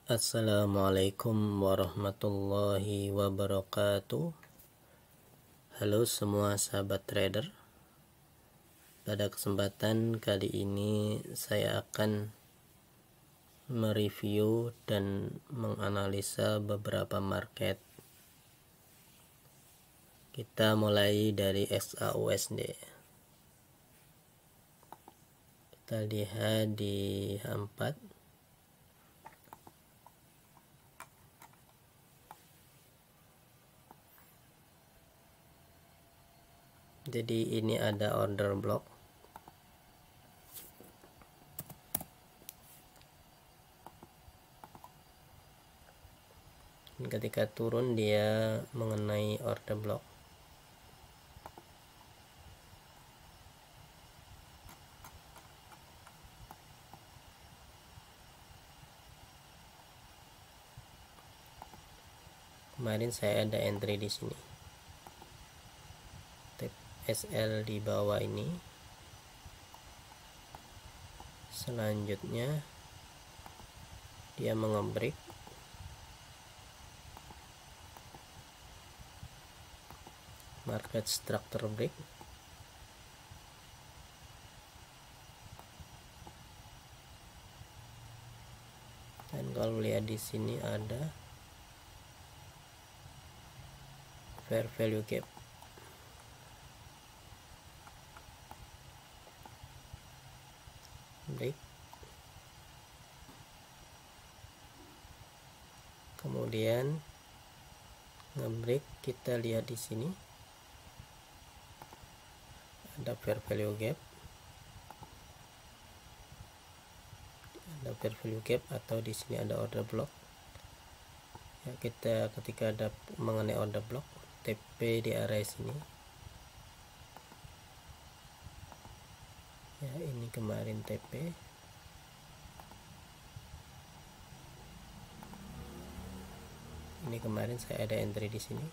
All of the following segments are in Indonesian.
Assalamualaikum warahmatullahi wabarakatuh. Halo semua sahabat trader. Pada kesempatan kali ini saya akan mereview dan menganalisa beberapa market. Kita mulai dari XAUSD. Kita lihat di H4. Jadi ini ada order block. Ketika turun dia mengenai order block. Kemarin saya ada entry di sini. SL di bawah ini. Selanjutnya dia mengebreak market structure break. Dan kalau lihat di sini ada fair value gap. Break. Kemudian ngebreak, kita lihat di sini ada fair value gap. Ada fair value gap atau di sini ada order block. Ya, kita ketika ada mengenai order block, TP di area sini. Ya, ini kemarin TP. Ini kemarin saya ada entry di sini.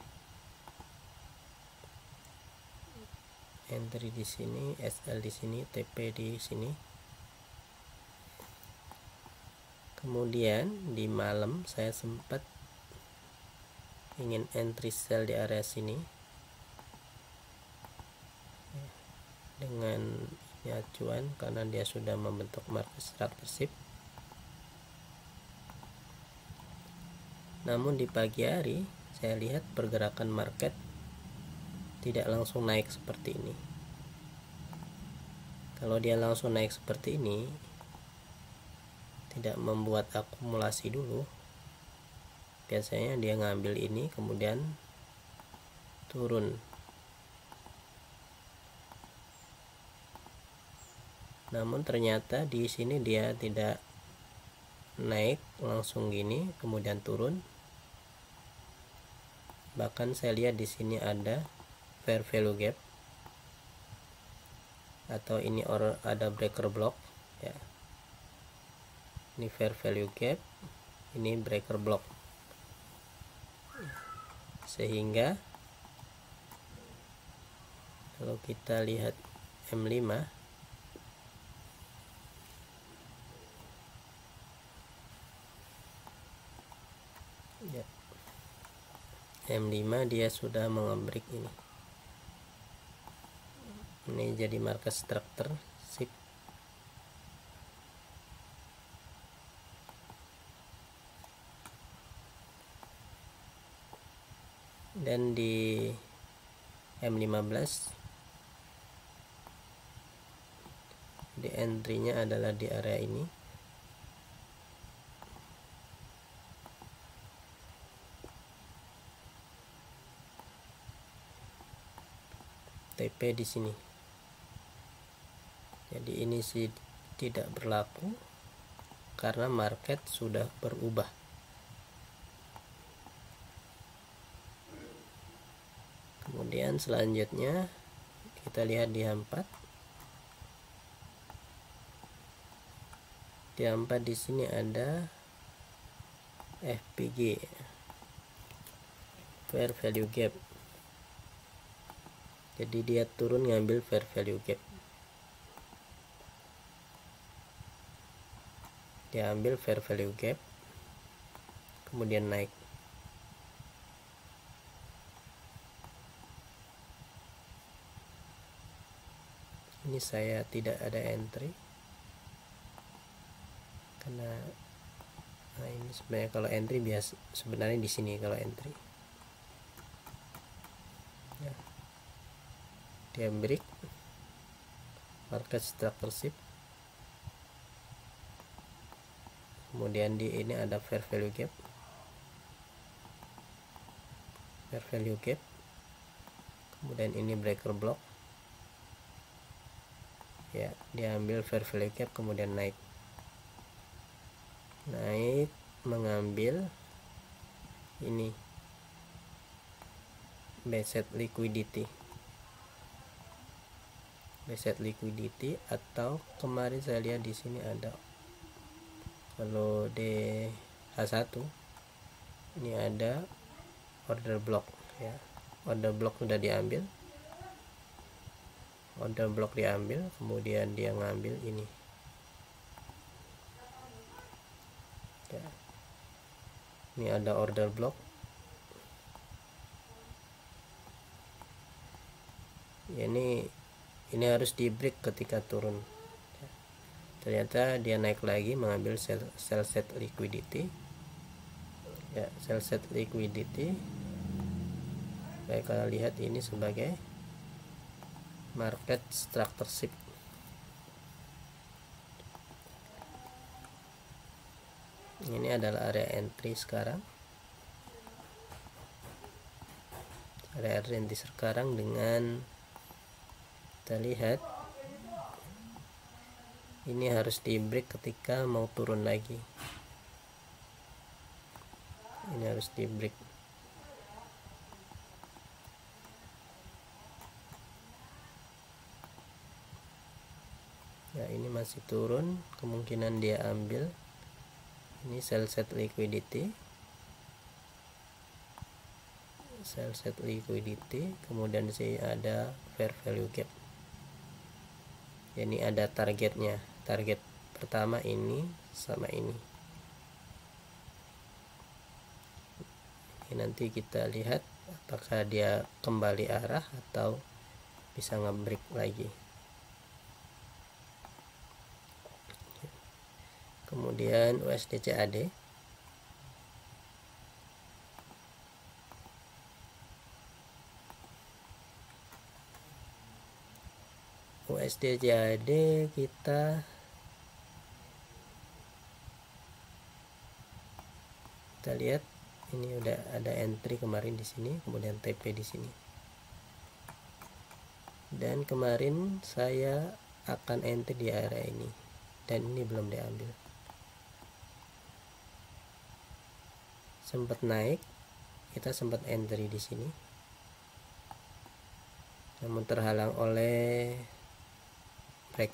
Entry di sini, SL di sini, TP di sini. Kemudian di malam saya sempat ingin entry sell di area sini dengan acuan karena dia sudah membentuk market structure shift. Namun di pagi hari saya lihat pergerakan market tidak langsung naik seperti ini. Kalau dia langsung naik seperti ini, tidak membuat akumulasi dulu, biasanya dia ngambil ini kemudian turun. Namun ternyata di sini dia tidak naik langsung gini kemudian turun. Bahkan saya lihat di sini ada fair value gap atau ini ada breaker block ya. Ini fair value gap, ini breaker block. Sehingga kalau kita lihat M5 ya, M5 dia sudah mengebreak ini. Ini jadi market structure shift. Dan di M15 di entry-nya adalah di area ini. TP di sini. Jadi ini sih tidak berlaku karena market sudah berubah. Kemudian selanjutnya kita lihat di H4. Di H4 di sini ada FPG, fair value gap. Jadi dia turun ngambil fair value gap, dia ambil fair value gap kemudian naik. Ini saya tidak ada entry karena ini sebenarnya kalau entry biasa sebenarnya di sini kalau entry ya. Dia break market structure shift, kemudian di ini ada fair value gap, kemudian ini breaker block ya, dia ambil fair value gap kemudian naik mengambil ini buy set liquidity atau kemarin saya lihat di sini ada kalau DH1 ini ada order block ya, order block sudah diambil, kemudian dia ngambil ini ya. Ini ada order block ya, ini harus di break ketika turun ya. Ternyata dia naik lagi mengambil sell set liquidity ya, baik, kalau lihat ini sebagai market structure shift. Ini adalah area entry sekarang, dengan kita lihat ini harus di break ketika mau turun lagi, ini harus di break ya. Ini masih turun, kemungkinan dia ambil ini sell set liquidity, kemudian di sini ada fair value gap. Ini ada targetnya, target pertama ini sama ini. Ini nanti kita lihat apakah dia kembali arah atau bisa nge-break lagi. Kemudian USD CAD, kita lihat ini udah ada entry kemarin di sini, kemudian TP di sini. Dan kemarin saya akan entry di area ini dan ini belum diambil. Sempat naik, kita sempat entry di sini. Namun terhalang oleh break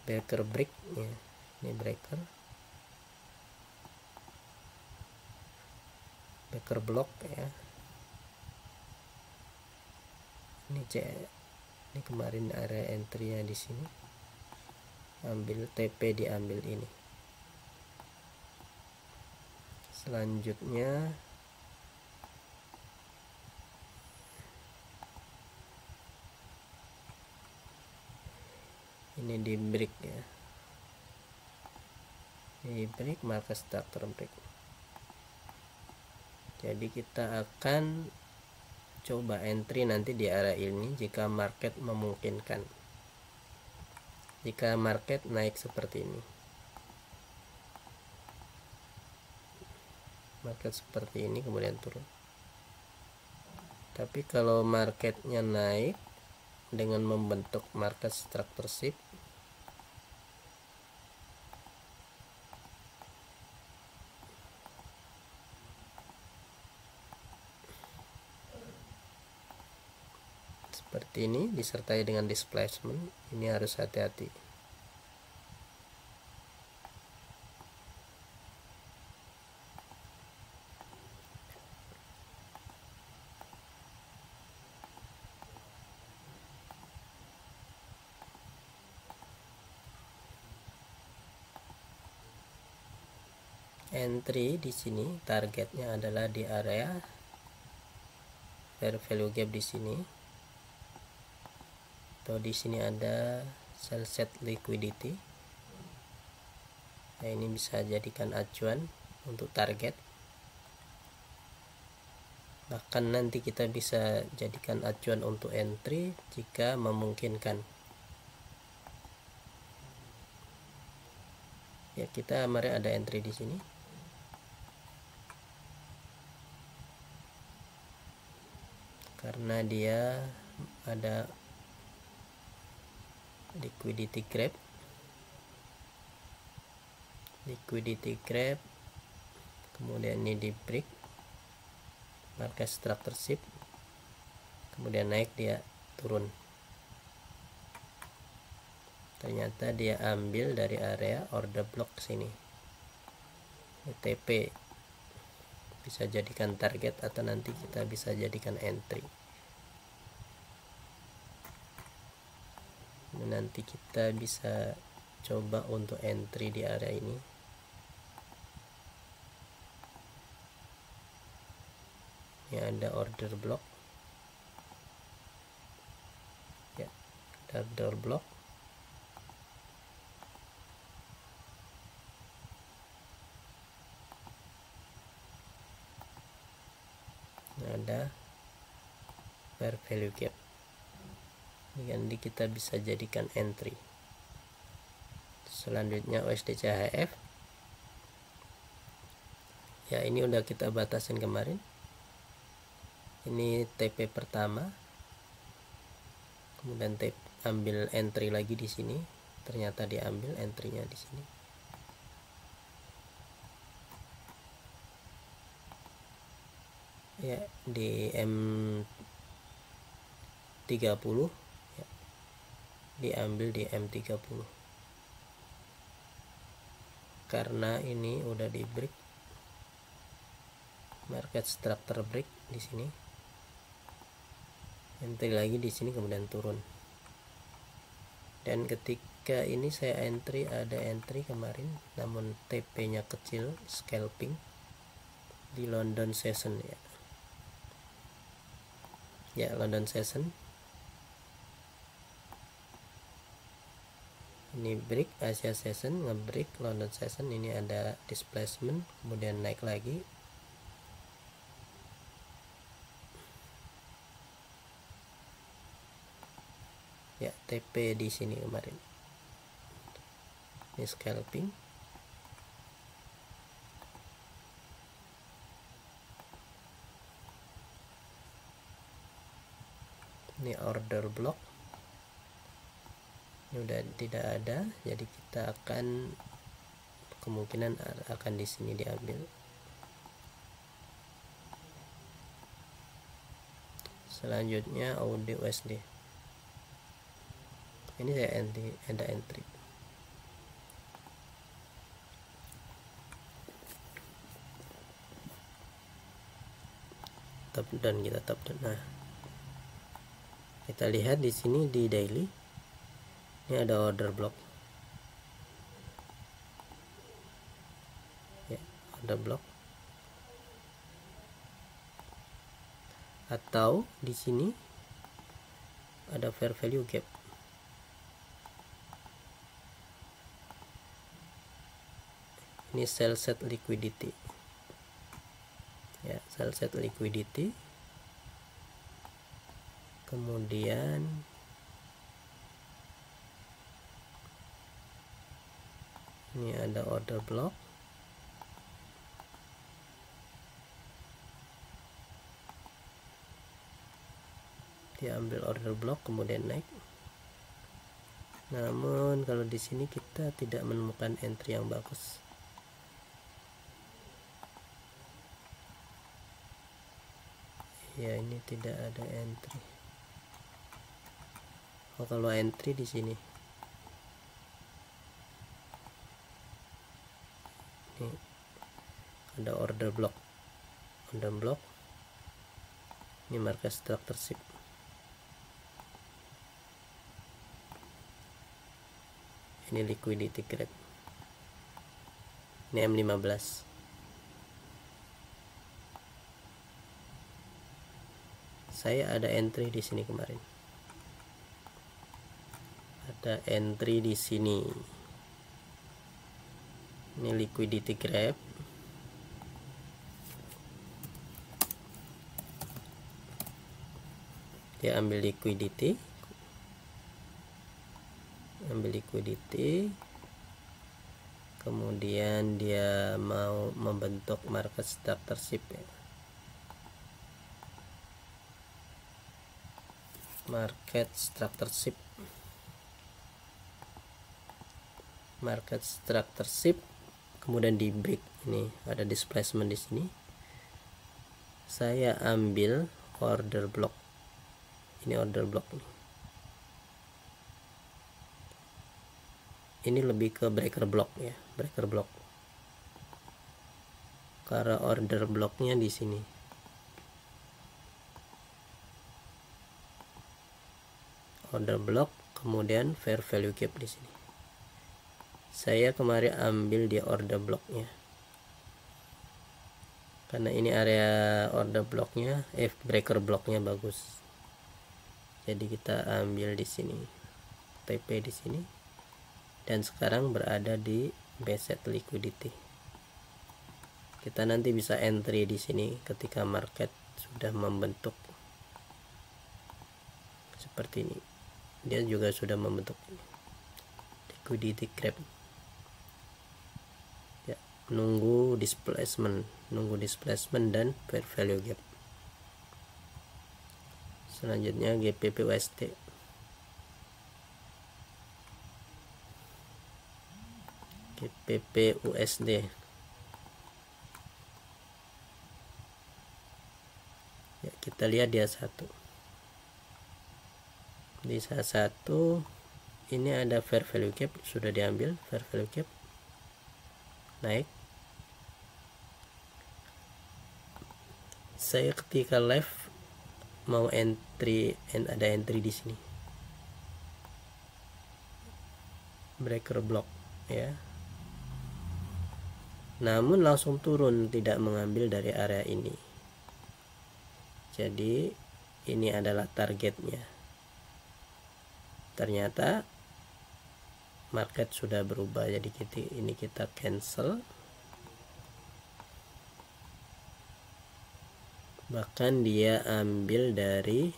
ya. Ini breaker block ya. Ini kemarin area entry-nya di sini. Ambil TP, diambil ini. Selanjutnya ini di break ya, di break market structure break. Jadi kita akan coba entry nanti di area ini jika market memungkinkan, jika market naik seperti ini, kemudian turun. Tapi kalau marketnya naik dengan membentuk market structure shift, seperti ini disertai dengan displacement, ini harus hati-hati. entry di sini targetnya adalah di area fair value gap di sini, atau di sini ada sell set liquidity. Nah, ini bisa jadikan acuan untuk target. Bahkan nanti kita bisa jadikan acuan untuk entry jika memungkinkan. Ya, kita mari ada entry di sini. Karena dia ada liquidity grab, kemudian ini di break market structure shift, kemudian naik, dia turun. Ternyata dia ambil dari area order block sini. TP bisa jadikan target atau nanti kita bisa jadikan entry. Nanti kita bisa coba untuk entry di area ini. Ini ada order block. Ya, order block. Ada fair value gap. Jadi kita bisa jadikan entry. Selanjutnya USD CHF. Ya, ini udah kita batasin kemarin. Ini TP pertama. Kemudian ambil entry lagi di sini. Ternyata diambil entry-nya di sini. Ya, di M30 ya, diambil di M30 karena ini udah di break market structure break di sini, entry lagi di sini, kemudian turun. Dan ketika ini saya ada entry kemarin, namun TP nya kecil, scalping di London session ya, London session. Ini break Asia session, ngebreak London session, ini ada displacement, kemudian naik lagi. Ya, TP di sini kemarin. Ini scalping. Ini order block. Ini udah tidak ada, jadi kita akan kemungkinan akan di sini diambil. Selanjutnya AUD USD. Ini saya ada entry. Top down, kita top down. Nah, kita lihat di sini di daily. Ini ada order block. Ya, order block. Atau di sini ada fair value gap. Ini sell set liquidity. Ya, sell set liquidity. Kemudian ini ada order block. Diambil order block, kemudian naik. Namun kalau di sini kita tidak menemukan entry yang bagus. Ya, ini tidak ada entry. Oh, kalau entry di sini. Ini ada order block. Order block. Ini market structure shift. Ini liquidity grab. Ini M15. saya ada entry di sini kemarin, ada entry di sini. Ini liquidity grab, dia ambil liquidity, kemudian dia mau membentuk market structureship ya. Market structureship, kemudian di break. Ini ada displacement di sini. Saya ambil order block. Ini order block nih. Ini lebih ke breaker block ya, breaker block. Karena order blocknya di sini. Order block, kemudian fair value gap di sini. Saya kemarin ambil di order blocknya, karena ini area order blocknya, breaker blocknya bagus. Jadi kita ambil di sini, TP di sini, dan sekarang berada di base liquidity. Kita nanti bisa entry di sini ketika market sudah membentuk seperti ini. Dia juga sudah membentuk liquidity grab. Ya, nunggu displacement dan fair value gap. Selanjutnya GBP USD. GBP USD. Ya, kita lihat dia satu. Di saat satu ini ada fair value gap, sudah diambil fair value gap, naik. Saya ketika live mau entry, ada entry di sini, breaker block ya, namun langsung turun, tidak mengambil dari area ini. Jadi ini adalah targetnya. Ternyata market sudah berubah, jadi ini kita cancel. Bahkan dia ambil dari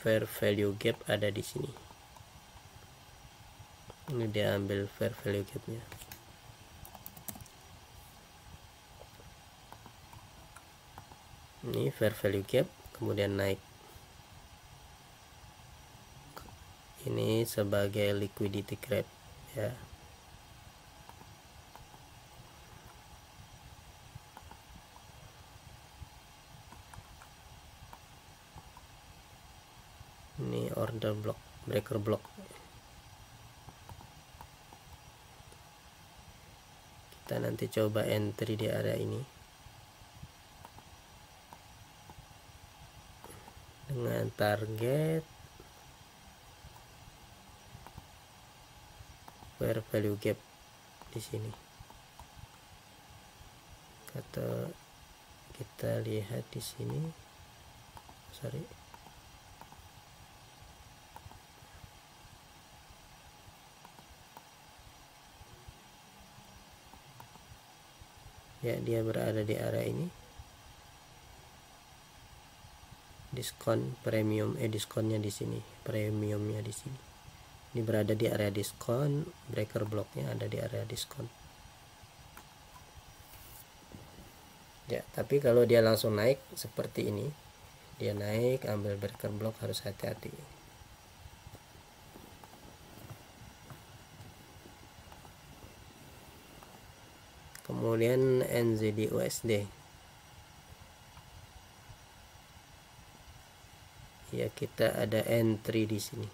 fair value gap, ada di sini. Ini dia ambil fair value gapnya. Ini fair value gap, kemudian naik. Ini sebagai liquidity grab ya. Ini order block, breaker block. Kita nanti coba entry di area ini dengan target fair value gap di sini. Kata kita lihat di sini, sorry, ya, dia berada di area ini. Diskon premium, diskonnya di sini, premiumnya di sini. Ini berada di area diskon, breaker blocknya ada di area diskon. Ya, tapi kalau dia langsung naik seperti ini, dia naik ambil breaker block, harus hati-hati. Kemudian NZD USD. Ya, kita ada entry di sini.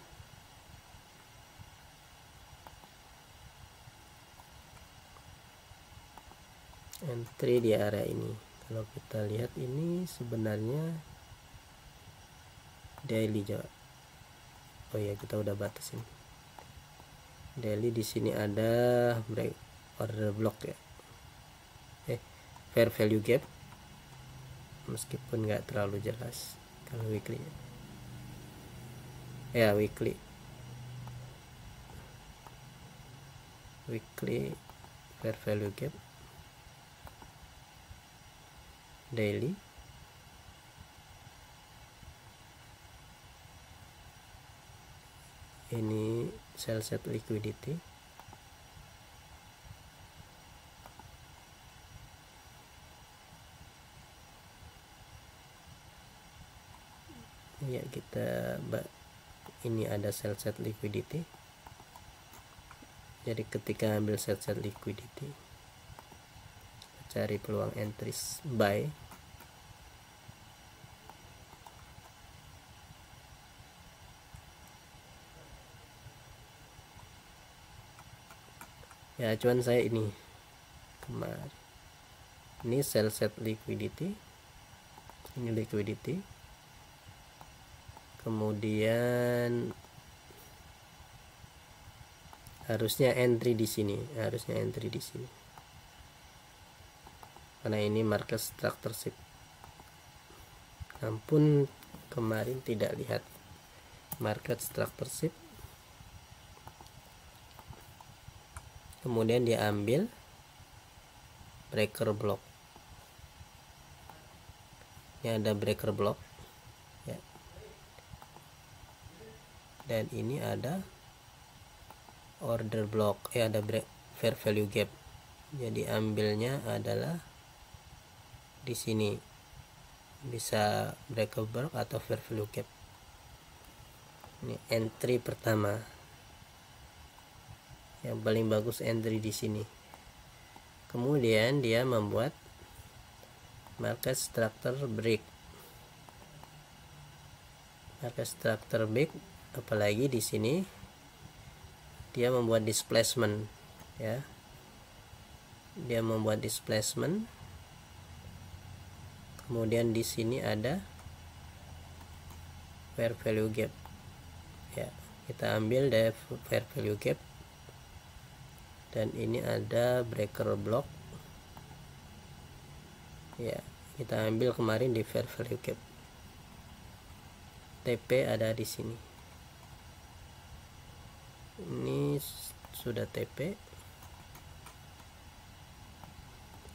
Entry di area ini. Kalau kita lihat ini sebenarnya daily juga. Oh ya, kita udah batasin. Daily di sini ada break order block ya. Fair value gap. meskipun nggak terlalu jelas kalau weekly ya. Weekly fair value gap, daily, ini sell set liquidity, ya kita ini ada sell set liquidity. Jadi ketika ambil sell set liquidity, cari peluang entries buy. Ya cuman saya ini kemarin ini sell set liquidity, ini liquidity, kemudian harusnya entry di sini, karena ini market structure. Ampun, kemarin tidak lihat market structure. Kemudian dia ambil breaker block. Ini ada breaker block ya. Dan ini ada order block ya, ada fair value gap. Jadi ambilnya adalah di sini, bisa breaker block atau fair value gap. Ini entry pertama, yang paling bagus entry di sini. Kemudian dia membuat market structure break, apalagi di sini dia membuat displacement ya, kemudian di sini ada fair value gap ya, kita ambil dari fair value gap, dan ini ada breaker block ya, kita ambil kemarin di fair value gap. TP ada di sini, ini sudah TP.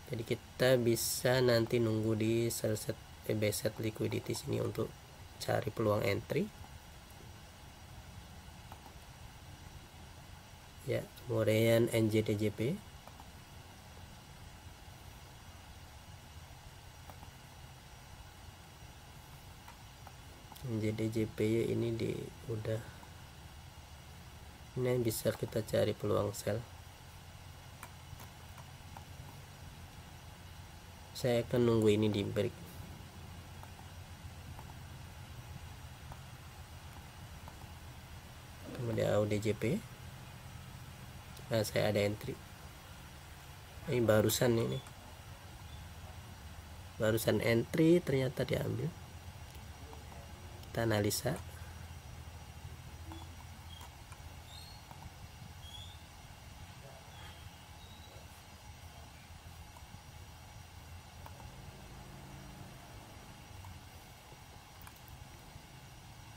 Jadi kita bisa nanti nunggu di sell set buy set liquidity sini untuk cari peluang entry ya. Kemudian NZDJP, ini udah ini bisa kita cari peluang sell. Saya akan nunggu ini di break. Kemudian AUDJP, nah saya ada entry ini barusan entry, ternyata diambil. Kita analisa.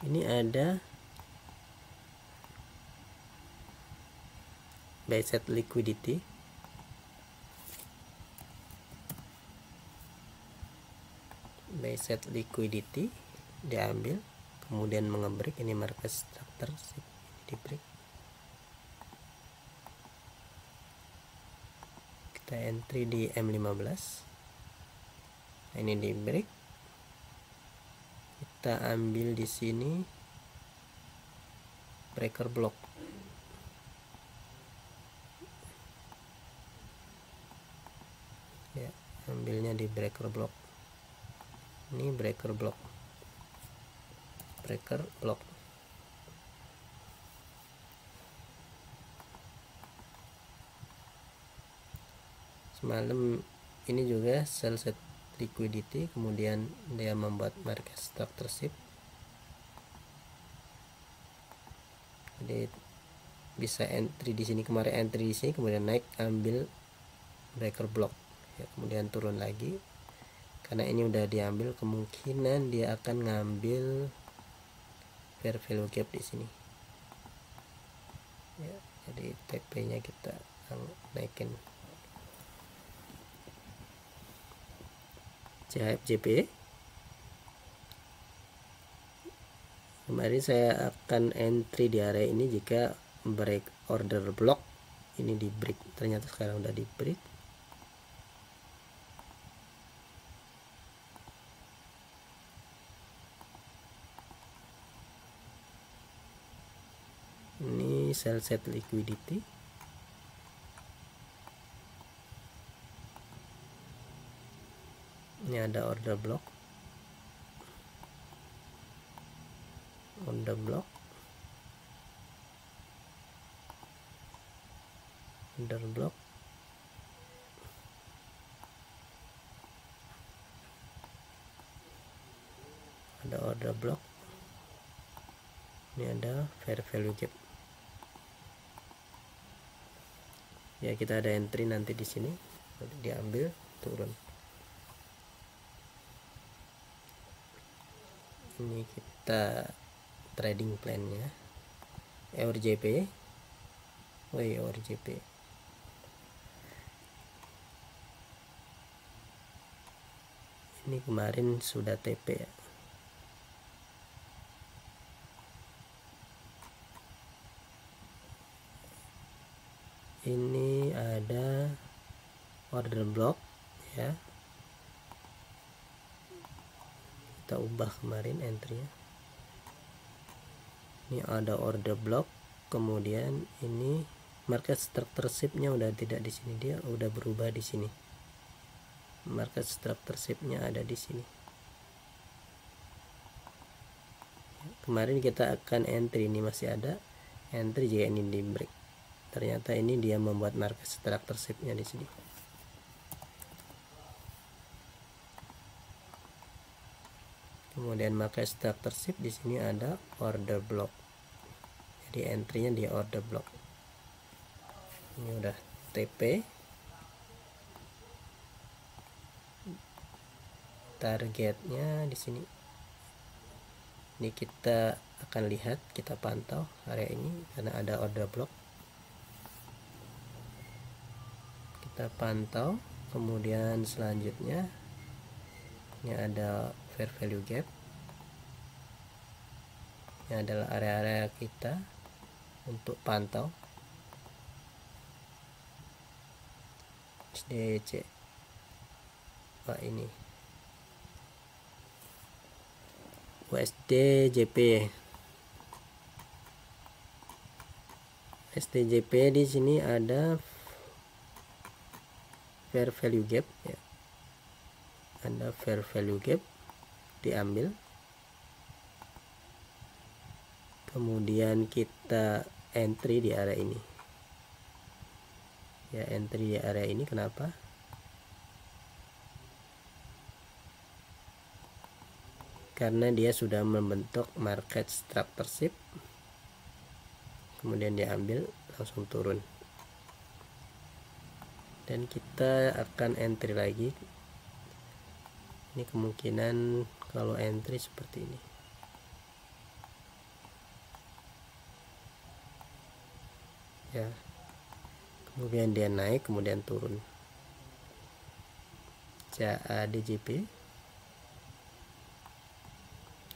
Ini ada buy set liquidity, diambil, kemudian mengebreak. Ini market structure di break, kita entry di M15. Nah, ini di break, kita ambil di sini breaker block ya, ambilnya di breaker block. Ini breaker block semalam ini juga sell set liquidity, kemudian dia membuat market structure shift. Jadi bisa entry di sini, kemarin entry di sini, kemudian naik ambil breaker block ya, kemudian turun lagi karena ini udah diambil, kemungkinan dia akan ngambil fair value gap di sini ya. Jadi TP nya kita naikin. CHFJP, kemarin saya akan entry di area ini jika break order block ini di break, ternyata sekarang udah di break. Ini sell set liquidity, ini ada order block, order block, order block, ada order block, ini ada fair value gap ya. Kita ada entry nanti di sini, diambil turun. Ini kita trading plan nya EURJP, EURJP. Ini kemarin sudah TP ya. Ini ada order block ya, kita ubah kemarin entry-nya. Ini ada order block, kemudian ini market structure shift-nya udah tidak di sini, dia udah berubah di sini. Market structure shift-nya ada di sini. Kemarin kita akan entry, ini masih ada entry jika ini di break. Ternyata ini dia membuat market structure shift-nya di sini. Kemudian market structure shift di sini ada order block. Jadi entry-nya di order block. Ini udah TP. Targetnya di sini. Ini kita akan lihat, kita pantau area ini karena ada order block. Kita pantau, kemudian selanjutnya ini ada fair value gap. Ini adalah area-area kita untuk pantau. SDC, ini USDJP. SDJP di sini ada fair value gap ya. Ada fair value gap, diambil. Kemudian kita entry di area ini. Ya, entry di area ini kenapa? Karena dia sudah membentuk market structure shift. Kemudian diambil, langsung turun. Dan kita akan entry lagi. Ini kemungkinan kalau entry seperti ini. Ya. Kemudian dia naik, kemudian turun. CADJP.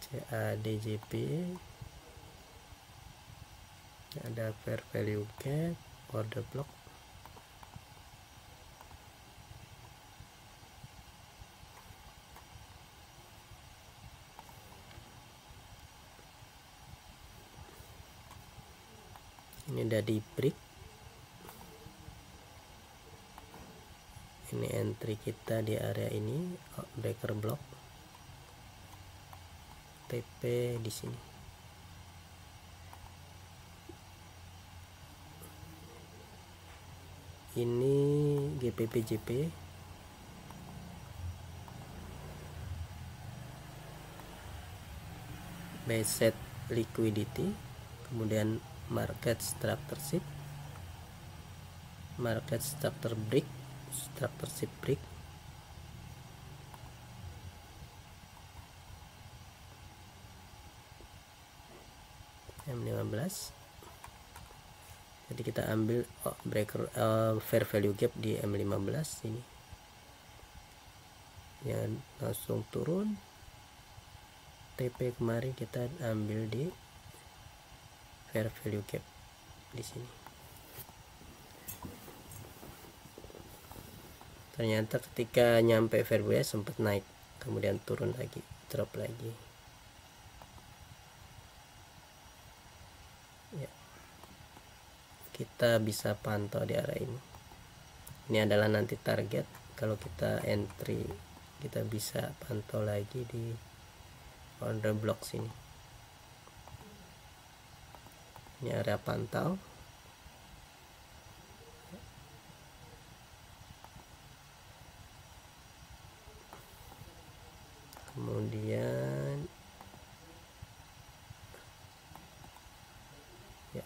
CADJP. Ada fair value gap, order block. Ini udah di break. Ini entry kita di area ini, breaker block. TP di sini. Ini GPPJP. Buy set liquidity, kemudian market structure shift, market structure break, structure shift break. M15. Jadi kita ambil breaker fair value gap di M15 ini yang langsung turun. TP kemarin kita ambil di fair value gap di sini. Ternyata ketika nyampe fair value sempat naik, kemudian turun lagi, drop lagi. Ya. Kita bisa pantau di area ini. Ini adalah nanti target. Kalau kita entry, kita bisa pantau lagi di order block sini. Ini area pantau. Kemudian ya,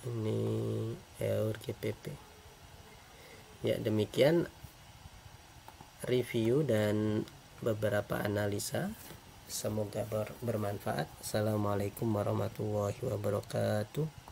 ini EUR GBP. Ya, demikian review dan beberapa analisa. Semoga bermanfaat. Assalamualaikum warahmatullahi wabarakatuh.